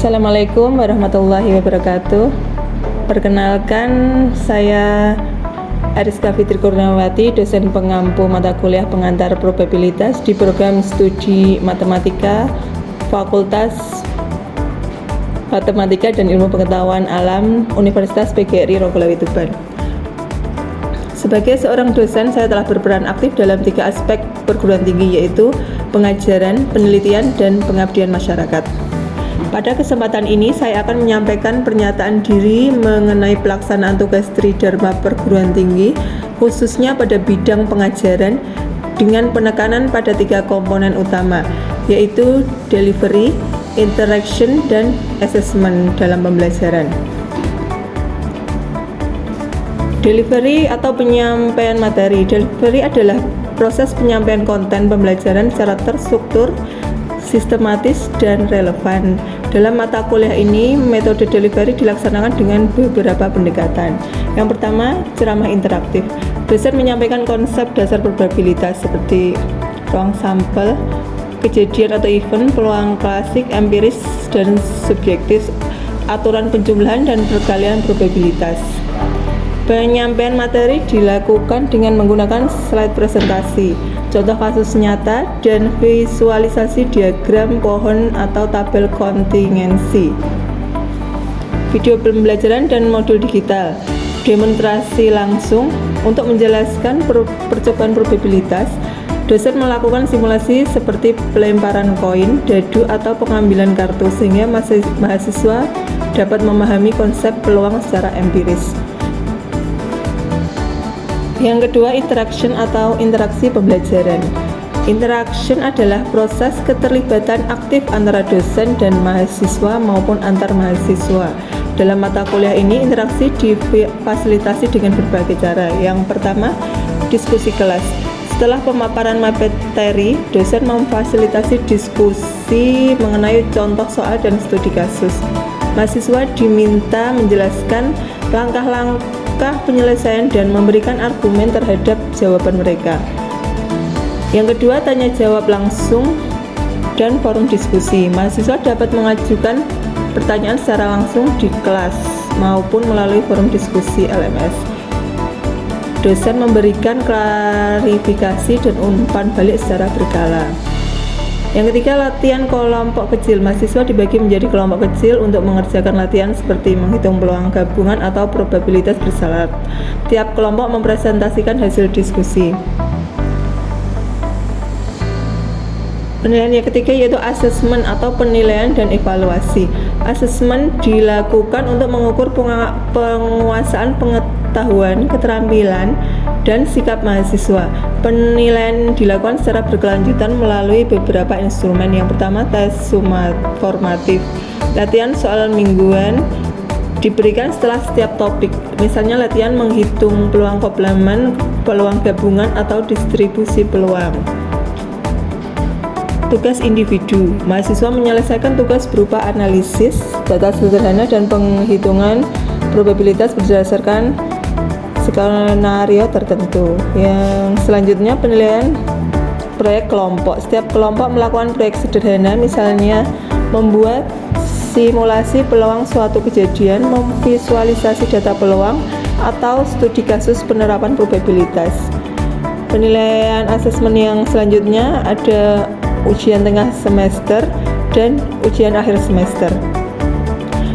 Assalamualaikum warahmatullahi wabarakatuh. Perkenalkan, saya Ariska Fitri Kurniawati, dosen pengampu mata kuliah pengantar probabilitas di program studi Matematika Fakultas Matematika dan Ilmu Pengetahuan Alam Universitas PGRI Roggolawe Tuban. Sebagai seorang dosen, saya telah berperan aktif dalam 3 aspek perguruan tinggi, yaitu pengajaran, penelitian, dan pengabdian masyarakat. Pada kesempatan ini, saya akan menyampaikan pernyataan diri mengenai pelaksanaan tugas Tridharma perguruan tinggi, khususnya pada bidang pengajaran, dengan penekanan pada 3 komponen utama, yaitu delivery, interaction, dan assessment dalam pembelajaran. Delivery atau penyampaian materi. Delivery adalah proses penyampaian konten pembelajaran secara terstruktur, sistematis, dan relevan. Dalam mata kuliah ini, metode delivery dilaksanakan dengan beberapa pendekatan. Yang pertama, ceramah interaktif. Dosen menyampaikan konsep dasar probabilitas seperti ruang sampel, kejadian atau event, peluang klasik, empiris, dan subjektif, aturan penjumlahan, dan perkalian probabilitas. Penyampaian materi dilakukan dengan menggunakan slide presentasi, contoh kasus nyata, dan visualisasi diagram pohon atau tabel kontingensi. Video pembelajaran dan modul digital. Demonstrasi langsung. Untuk menjelaskan percobaan probabilitas, dosen melakukan simulasi seperti pelemparan koin, dadu, atau pengambilan kartu sehingga mahasiswa dapat memahami konsep peluang secara empiris. Yang kedua, interaction atau interaksi pembelajaran. Interaction adalah proses keterlibatan aktif antara dosen dan mahasiswa maupun antar mahasiswa. Dalam mata kuliah ini, interaksi difasilitasi dengan berbagai cara. Yang pertama, diskusi kelas. Setelah pemaparan materi, dosen memfasilitasi diskusi mengenai contoh soal dan studi kasus. Mahasiswa diminta menjelaskan langkah-langkah penyelesaian dan memberikan argumen terhadap jawaban mereka. Yang kedua, tanya jawab langsung dan forum diskusi. Mahasiswa dapat mengajukan pertanyaan secara langsung di kelas maupun melalui forum diskusi LMS. Dosen memberikan klarifikasi dan umpan balik secara berkala. Yang ketiga, latihan kelompok kecil. Mahasiswa dibagi menjadi kelompok kecil untuk mengerjakan latihan seperti menghitung peluang gabungan atau probabilitas bersyarat. Tiap kelompok mempresentasikan hasil diskusi. Penilaian yang ketiga yaitu asesmen atau penilaian dan evaluasi. Asesmen dilakukan untuk mengukur penguasaan pengetahuan, keterampilan, dan sikap mahasiswa. Penilaian dilakukan secara berkelanjutan melalui beberapa instrumen. Yang pertama, tes formatif. Latihan soal mingguan diberikan setelah setiap topik. Misalnya latihan menghitung peluang komplemen, peluang gabungan, atau distribusi peluang. Tugas individu. Mahasiswa menyelesaikan tugas berupa analisis data sederhana dan penghitungan probabilitas berdasarkan skenario tertentu. Yang selanjutnya, penilaian proyek kelompok. Setiap kelompok melakukan proyek sederhana, misalnya membuat simulasi peluang suatu kejadian, memvisualisasi data peluang, atau studi kasus penerapan probabilitas. Penilaian asesmen yang selanjutnya ada ujian tengah semester dan ujian akhir semester.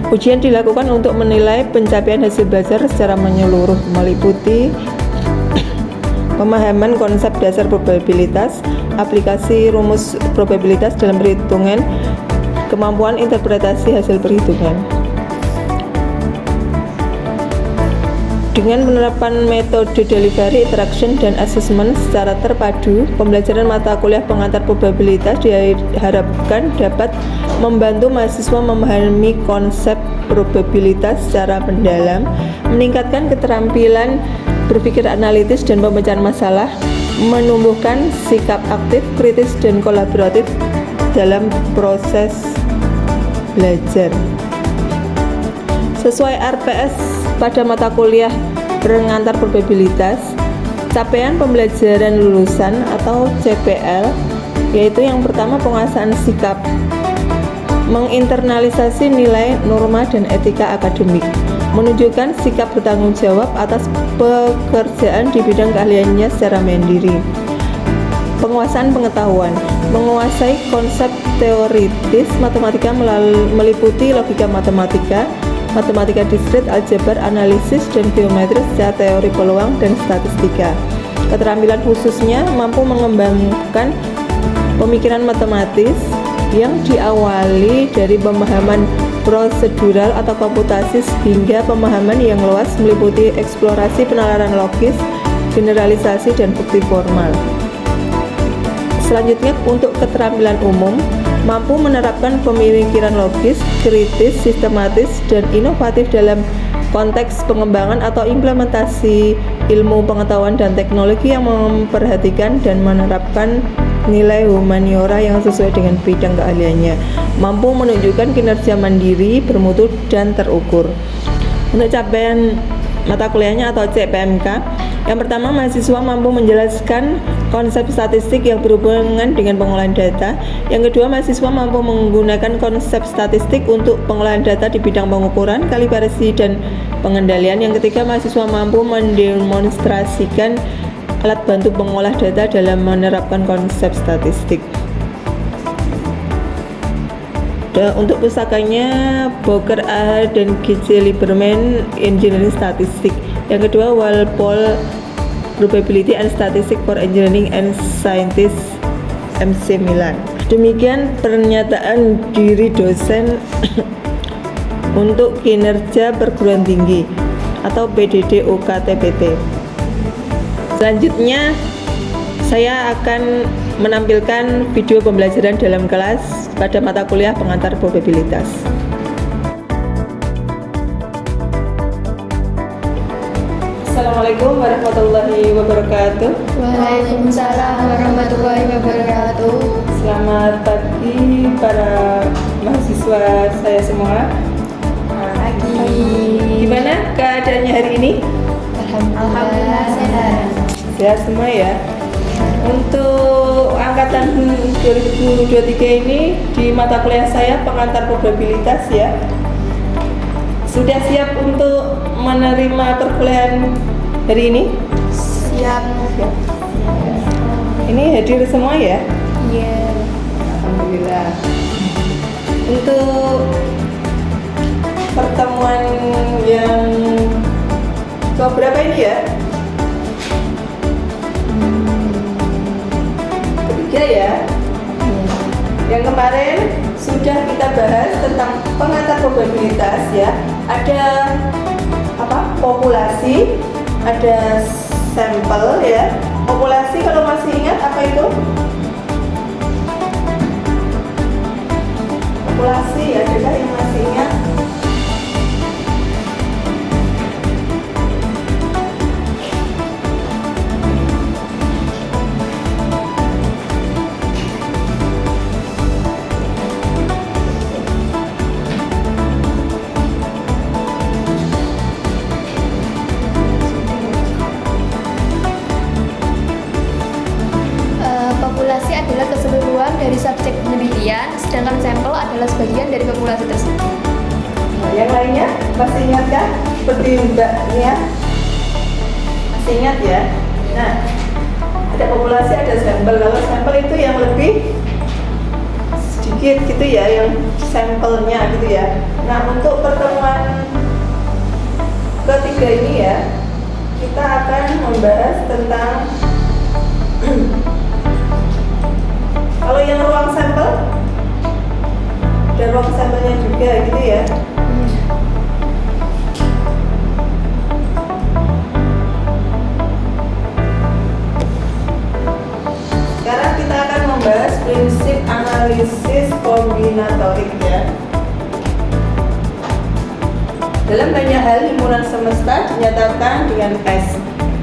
Ujian dilakukan untuk menilai pencapaian hasil belajar secara menyeluruh, meliputi pemahaman konsep dasar probabilitas, aplikasi rumus probabilitas dalam perhitungan, kemampuan interpretasi hasil perhitungan. Dengan penerapan metode delivery, interaction, dan assessment secara terpadu, pembelajaran mata kuliah pengantar probabilitas diharapkan dapat membantu mahasiswa memahami konsep probabilitas secara mendalam, meningkatkan keterampilan berpikir analitis dan pemecahan masalah, menumbuhkan sikap aktif, kritis, dan kolaboratif dalam proses belajar. Sesuai RPS pada mata kuliah pengantar probabilitas, capaian pembelajaran lulusan atau CPL, yaitu yang pertama penguasaan sikap Menginternalisasi nilai, norma, dan etika akademik. Menunjukkan sikap bertanggung jawab atas pekerjaan di bidang keahliannya secara mandiri. Penguasaan pengetahuan. Menguasai konsep teoritis matematika meliputi logika matematika, matematika diskrit, aljabar, analisis, dan geometri secara teori peluang dan statistika. Keterampilan khususnya mampu mengembangkan pemikiran matematis yang diawali dari pemahaman prosedural atau komputasi hingga pemahaman yang luas meliputi eksplorasi penalaran logis, generalisasi, dan bukti formal. Selanjutnya, untuk keterampilan umum, mampu menerapkan pemikiran logis, kritis, sistematis, dan inovatif dalam konteks pengembangan atau implementasi ilmu pengetahuan dan teknologi yang memperhatikan dan menerapkan nilai humaniora yang sesuai dengan bidang keahliannya. Mampu menunjukkan kinerja mandiri, bermutu, dan terukur. Untuk capaian mata kuliahnya atau CPMK, yang pertama, mahasiswa mampu menjelaskan konsep statistik yang berhubungan dengan pengolahan data. Yang kedua, mahasiswa mampu menggunakan konsep statistik untuk pengolahan data di bidang pengukuran, kalibrasi, dan pengendalian. Yang ketiga, mahasiswa mampu mendemonstrasikan alat bantu pengolah data dalam menerapkan konsep statistik. Dan untuk pusakanya, Bowker A dan G.C. Lieberman Engineering Statistik. Yang kedua, Walpole Probability and Statistics for Engineering and Scientists MC Milan. Demikian pernyataan diri dosen untuk kinerja perguruan tinggi atau PDD UKT-PT. Selanjutnya saya akan menampilkan video pembelajaran dalam kelas pada mata kuliah pengantar probabilitas. Assalamualaikum warahmatullahi wabarakatuh. Waalaikumsalam warahmatullahi wabarakatuh. Selamat pagi para mahasiswa saya semua. Pagi. Gimana keadaannya hari ini? Alhamdulillah sehat. Sehat semua ya. Untuk angkatan 2023 ini di mata kuliah saya pengantar probabilitas ya. Sudah siap untuk menerima perkuliahan hari ini? Siap. Ini hadir semua ya? Iya. Alhamdulillah. Untuk pertemuan yang keberapa ini ya? Ketiga ya? Yang kemarin sudah kita bahas tentang pengantar probabilitas ya. Ada apa? Populasi, ada sampel ya. Populasi kalau masih ingat apa itu? Populasi ya, ada yang masih ingat? Populasi adalah keseluruhan dari subjek penelitian, sedangkan sampel adalah sebagian dari populasi tersebut. Nah, yang lainnya masih ingat kan? Seperti Mbak Nia masih ingat ya? Nah, ada populasi, ada sampel. Kalau sampel itu yang lebih sedikit gitu ya, yang sampelnya gitu ya. Nah, untuk pertemuan ketiga ini ya, kita akan membahas tentang kalau yang ruang sampel dan ruang sampelnya juga gitu ya. Sekarang kita akan membahas prinsip analisis kombinatorik ya. Dalam banyak hal, himpunan semesta dinyatakan dengan S,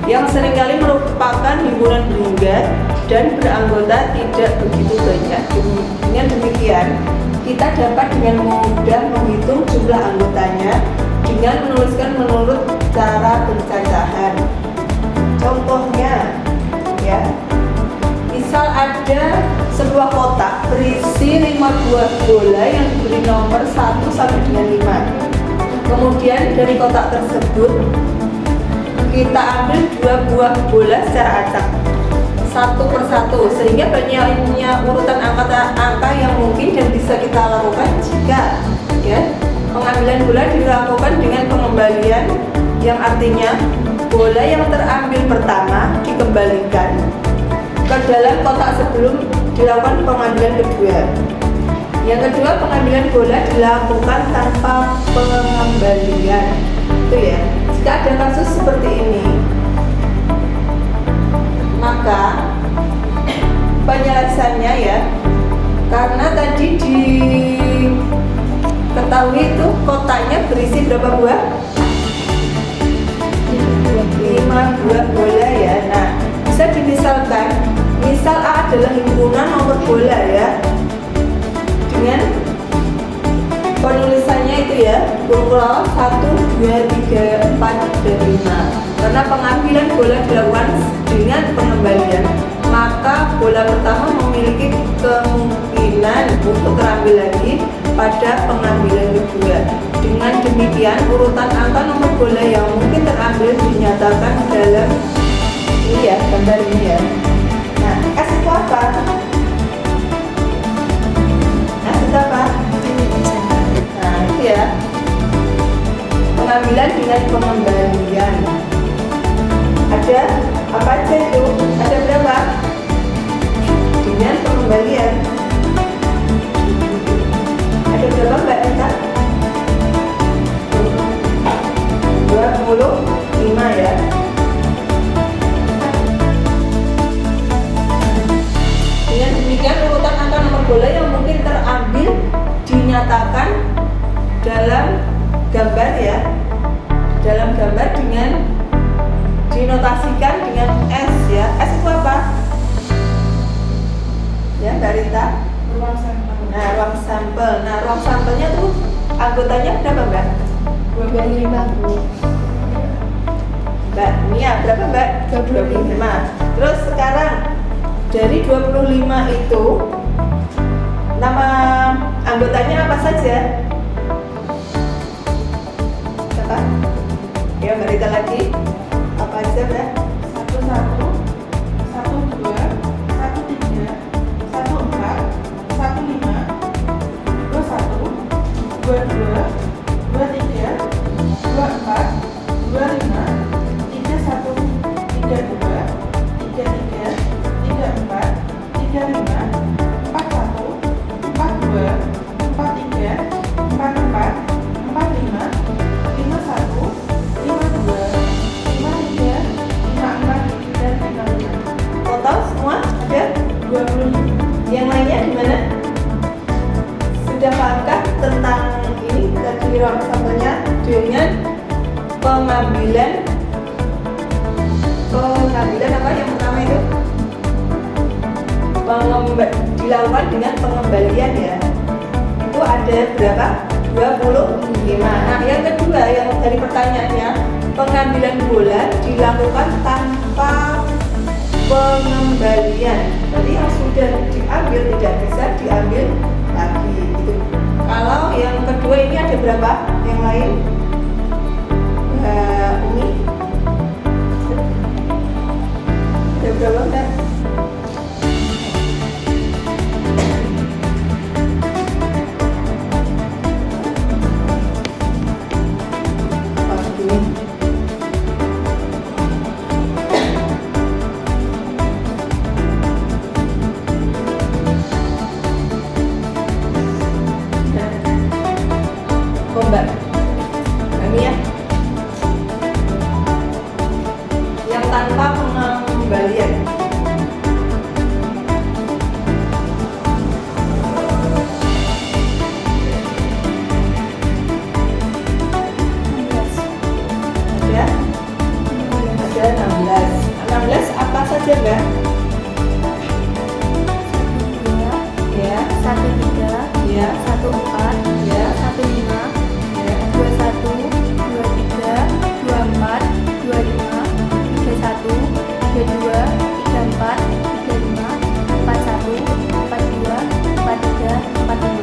yang seringkali merupakan himpunan berhingga dan beranggota tidak begitu banyak. Dengan demikian, kita dapat dengan mudah menghitung jumlah anggotanya dengan menuliskan menurut cara pencacahan. Contohnya, ya, misal ada sebuah kotak berisi 15 buah bola yang diberi nomor 1 sampai dengan 5. Kemudian dari kotak tersebut kita ambil 2 buah bola secara acak, satu persatu, sehingga banyaknya urutan angka yang mungkin dan bisa kita lakukan jika pengambilan bola dilakukan dengan pengembalian, yang artinya bola yang terambil pertama dikembalikan ke dalam kotak sebelum dilakukan pengambilan kedua. Yang kedua, pengambilan bola dilakukan tanpa pengembalian. Itu ya. Jika ada kasus seperti ini, maka penjelasannya ya, karena tadi diketahui itu kotaknya berisi berapa buah? 5 buah bola ya. Nah, bisa dimisalkan, misal A adalah himpunan nomor bola ya, dengan penulisannya itu ya, kurang 1, 2, 3, 4, dan 5. Karena pengambilan bola dilakukan dengan pengembalian, maka bola pertama memiliki kemungkinan untuk terambil lagi pada pengambilan kedua. Dengan demikian, urutan angka nomor bola yang mungkin terambil dinyatakan dalam ini ya, gambar ini ya. Nah, S itu apa? S itu apa? Nah, itu ya, pengambilan dengan pengembalian. Ada apa aja itu? Ada berapa? Dengan pengembalian. Ada berapa Mbak Enta? 25 ya. Dengan demikian, urutan angka nomor bola yang mungkin terambil dinyatakan dalam gambar ya, dalam gambar dengan dinotasikan dengan S ya. S itu apa? Ya, Mbak Rita? Ruang sampel. Nah, ruang sampel. Nah, ruang sampelnya tuh anggotanya berapa, Mbak? 25. Mbak Mia, berapa Mbak? 25. Terus sekarang dari 25 itu nama anggotanya apa saja? Siapa? Ya, Mbak Rita lagi. Apa aja, Mbak? 11, 12, 13, 14, 15, 21, 22, 23, 24, 25, 31, 32, 33, 34, 35, 41, 42, 43, 44, 45, 51, 52, 53, 54, dan 55. Total semua ada 25. yang lainnya di mana? Sudah pahamkah tentang ini tadi ruang sampelnya dengan pengambilan apa yang pertama itu? Dilakukan dengan pengembalian ya. Itu ada berapa? 25. Nah, yang kedua yang dari pertanyaannya, pengambilan bola dilakukan tanpa pengembalian. Berarti yang sudah diambil tidak bisa diambil lagi gitu. Kalau yang kedua ini ada berapa? Yang lain? Umi? Ada berapa Mbak? Mbak Kami ya, yang tanpa pengembalian. Ada 16 apa saja Mbak? 1, 2, Ya, 1, 3, ya, 1, 4, ya, 1, 5, ya. 21, 23, 24, 25, 31, 32, 34, 35, 41, 42, 43, 44,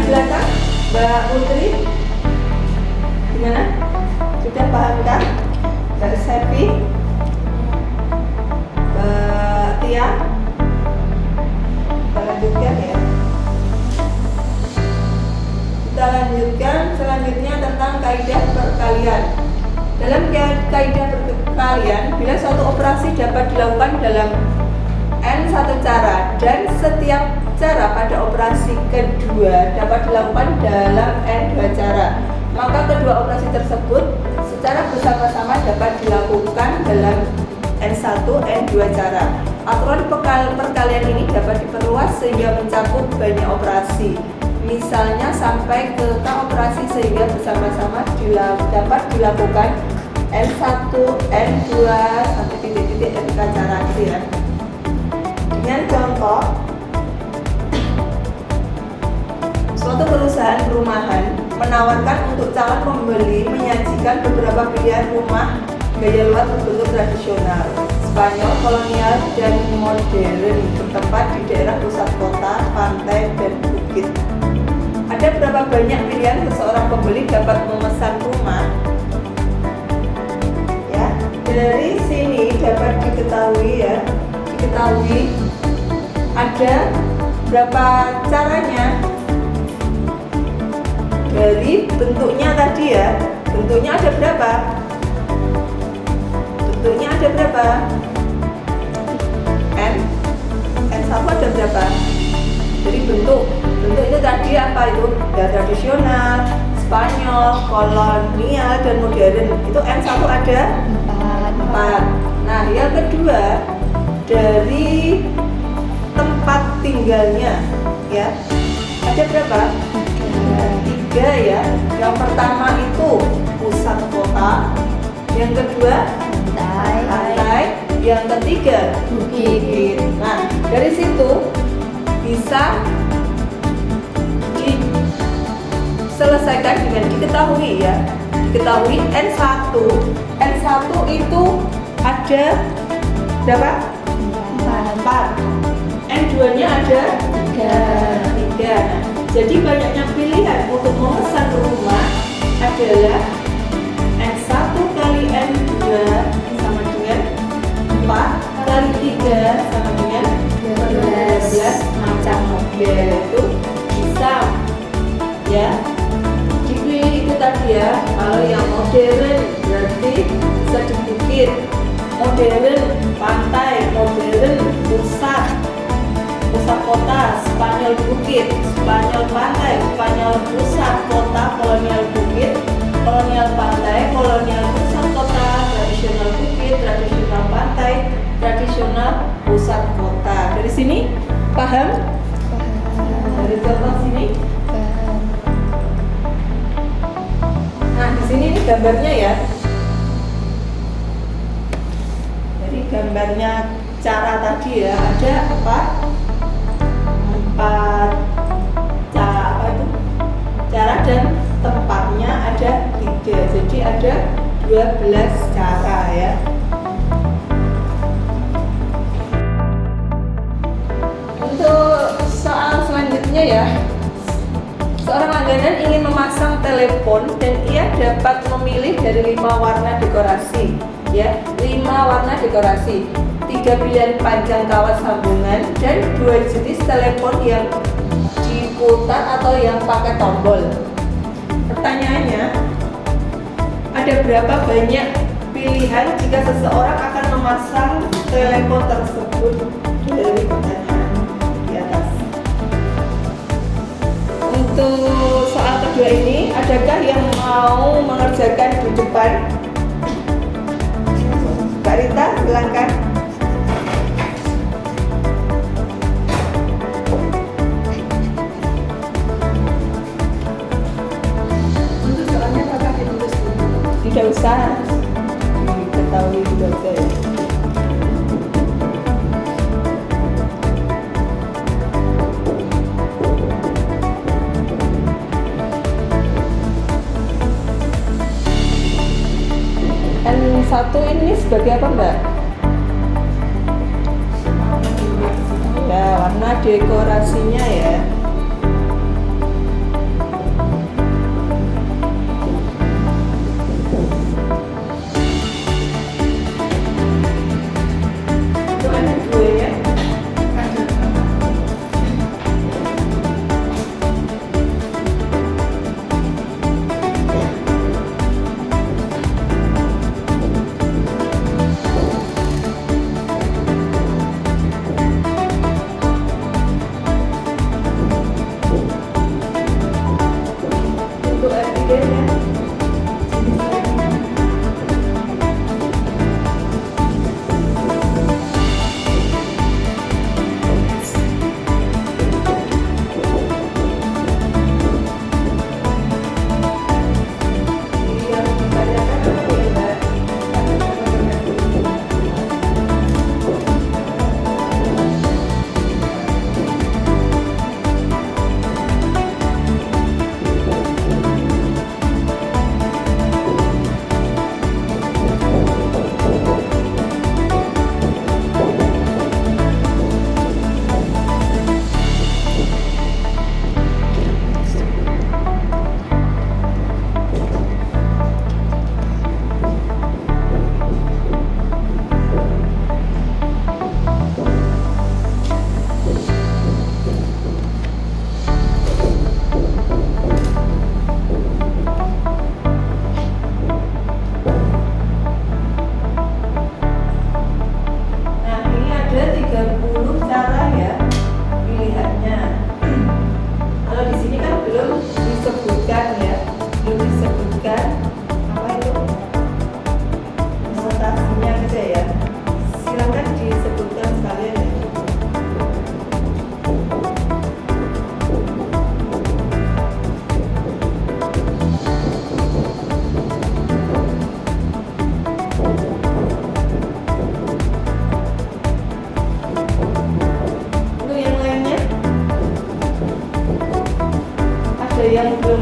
belakang, Mbak Putri, gimana? Sudah pahamkah? Mbak Sepi, Mbak Tia, kita lanjutkan ya. Kita lanjutkan selanjutnya tentang kaidah perkalian. Dalam kaidah perkalian, bila suatu operasi dapat dilakukan dalam n satu cara dan setiap cara pada operasi kedua dapat dilakukan dalam n dua cara, maka kedua operasi tersebut secara bersama-sama dapat dilakukan dalam n1, n2 cara. Aturan perkalian ini dapat diperluas sehingga mencakup banyak operasi. Misalnya sampai ke k operasi sehingga bersama-sama dapat dilakukan n1, n2 sampai titik-titik nk cara itu ya. Dengan contoh, suatu perusahaan perumahan menawarkan untuk calon pembeli menyajikan beberapa pilihan rumah gaya luar berbentuk tradisional, Spanyol, kolonial, dan modern bertempat di daerah pusat kota, pantai, dan bukit. Ada berapa banyak pilihan seseorang pembeli dapat memesan rumah? Ya, dari sini dapat diketahui ada berapa caranya. Dari bentuknya tadi ya, bentuknya ada berapa? Bentuknya ada berapa? N1 ada berapa? Jadi bentuk itu tadi apa itu? Ya, tradisional, Spanyol, kolonial, dan modern. Itu N1 ada 4. Nah, yang kedua dari tempat tinggalnya ya, ada berapa? 3 ya. Yang pertama itu pusat kota, yang kedua pantai, yang ketiga bukit. Nah, dari situ bisa diselesaikan dengan diketahui ya. Diketahui N1 itu ada berapa? 4. N2 nya ada 3. Jadi banyaknya pilihan untuk memesan rumah adalah N1 kali N2 sama dengan 4 kali 3 sama dengan 12 macam model. Itu bisa ya dipilih itu tadi ya. Kalau yang modern berarti bisa di bukit, modern pantai, modern pusat kota, Spanyol bukit, Spanyol pantai, Spanyol pusat kota, kolonial bukit, kolonial pantai, kolonial pusat kota, tradisional bukit, tradisional pantai, tradisional pusat kota. Dari sini paham? Dari contoh sini. Nah, di sini ini gambarnya ya. Jadi gambarnya cara tadi ya, ada empat cara dan tempatnya ada 3, jadi ada 12 cara ya. Untuk soal selanjutnya ya, seorang langganan ingin memasang telepon dan ia dapat memilih dari 5 warna dekorasi ya, 5 warna dekorasi, 3 pilihan panjang kawat sambungan, dan 2 jenis telepon yang diputar atau yang pakai tombol. Pertanyaannya, ada berapa banyak pilihan jika seseorang akan memasang telepon tersebut? Dari pertanyaan di atas. Untuk soal kedua ini, adakah yang mau mengerjakan di depan? Mbak Rita, silakan. Tidak usah diketahui sudah saya. N1 ini sebagai apa Mbak? Ya, warna dekorasinya ya.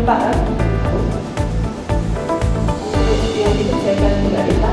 paham yang dikerjakan Mbak Rita.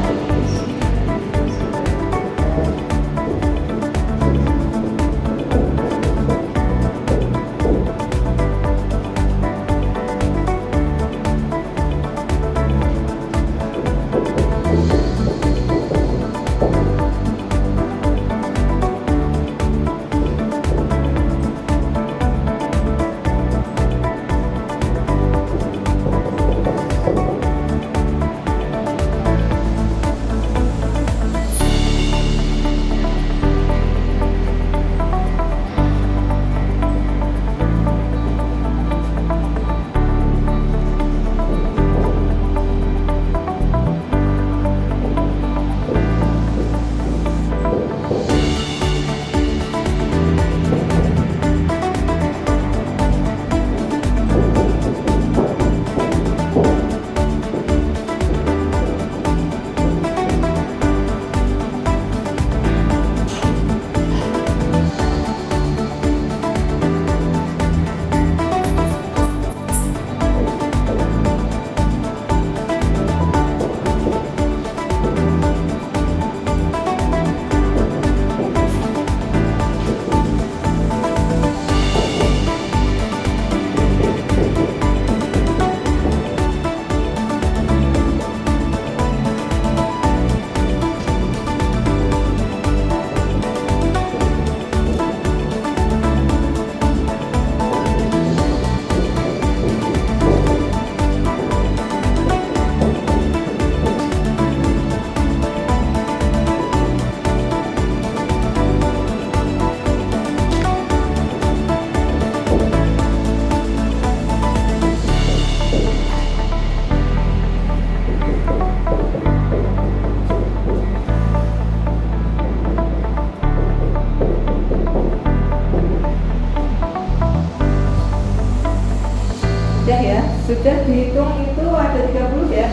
Sudah dihitung itu ada 30 ya.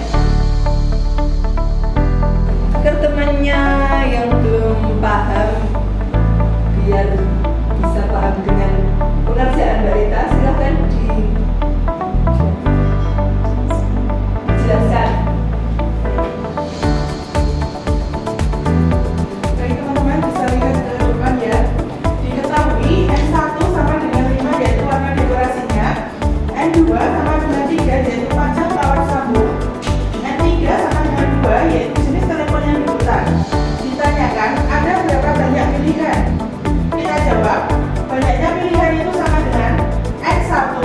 Agar temannya yang belum paham biar bisa paham dengan pengerjaan Mbak Rita, silahkan dijelaskan. Baik teman-teman, bisa lihat ke depan ya. Diketahui N1 sama dengan 5 yaitu warna dekorasinya, N2 sama dengan 3 yaitu panjang tawar sambung, N3 sama dengan 2 yaitu jenis telepon yang diputar. Ditanyakan ada berapa banyak pilihan? Kita jawab, banyaknya pilihan itu sama dengan N1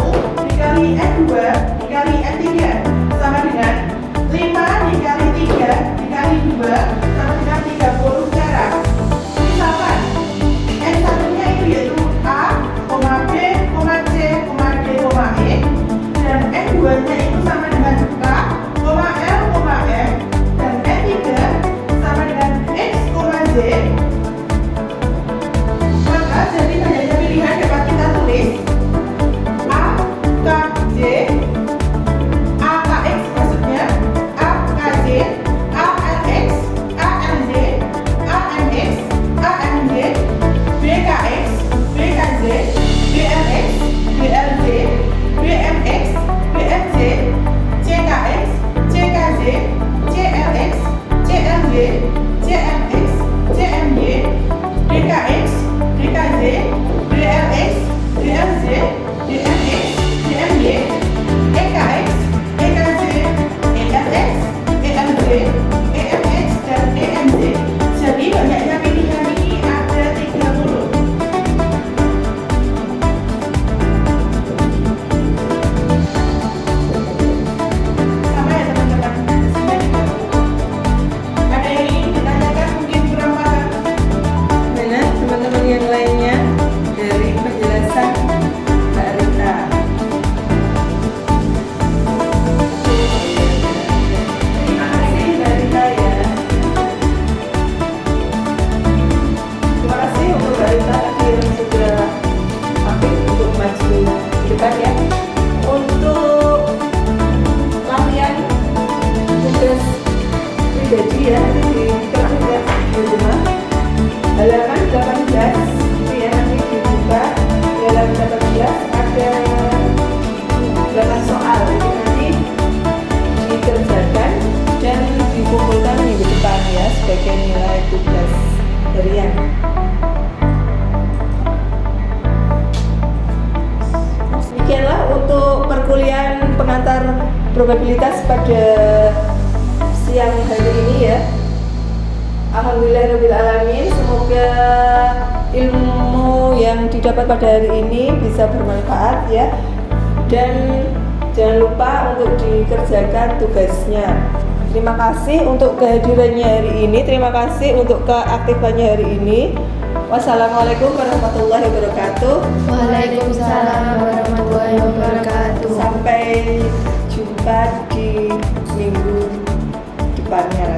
dikali N2 dikali N3 sama dengan 5 dikali 3 dikali 2 sama dengan 30 cara. Misalkan N1 nya itu yaitu A, B, C, D, E, dan N2 nya itu sama dengan K, L, M, dan N3 sama dengan X, Z. Maka dari banyaknya pilihan dapat kita tulis A, K, Z, A, K, X maksudnya A, K, Z, A, L, X, A, L, Z, A, M, X, A, M, Z, B, K, X, B, K, Z, B, L, X, B, L, Z, B, M, X, B, M, Z, C, K, X, C, K, Z, C, L, X, C, L, Z, C, M, X, C, M, Y, D, K, X, D, K, Z, D, L, X, D, L, Z, D, M, X, D, M, Y, E, K, X, E, K, Z, E, L, X, E, L, Z, E, M, X, dan E, M, Z. Jadi banyaknya pilihan ini ada 30. Sama ya teman-teman, hasilnya 30. Ada yang ingin ditanyakan mungkin kurang paham? Mana teman-teman yang lainnya dari penjelasan Mbak Rita? Terima kasih Mbak Rita ya. Terima kasih untuk Mbak Rita yang sudah aktif untuk maju ke depan ya. Untuk latihan tugas pribadi ya, nanti dikerjakan di rumah. Halaman 18 itu ya, nanti dibuka di halaman 18 ada 8 soal. sebagai nilai tugas harian. Demikianlah untuk perkuliahan pengantar probabilitas pada siang hari ini ya. Alhamdulillahirrahmanirrahim. Semoga ilmu yang didapat pada hari ini bisa bermanfaat ya. Dan jangan lupa untuk dikerjakan tugasnya. Terima kasih untuk kehadirannya hari ini. Terima kasih untuk keaktifannya hari ini. Wassalamualaikum warahmatullahi wabarakatuh. Waalaikumsalam warahmatullahi wabarakatuh. Sampai jumpa di minggu depannya.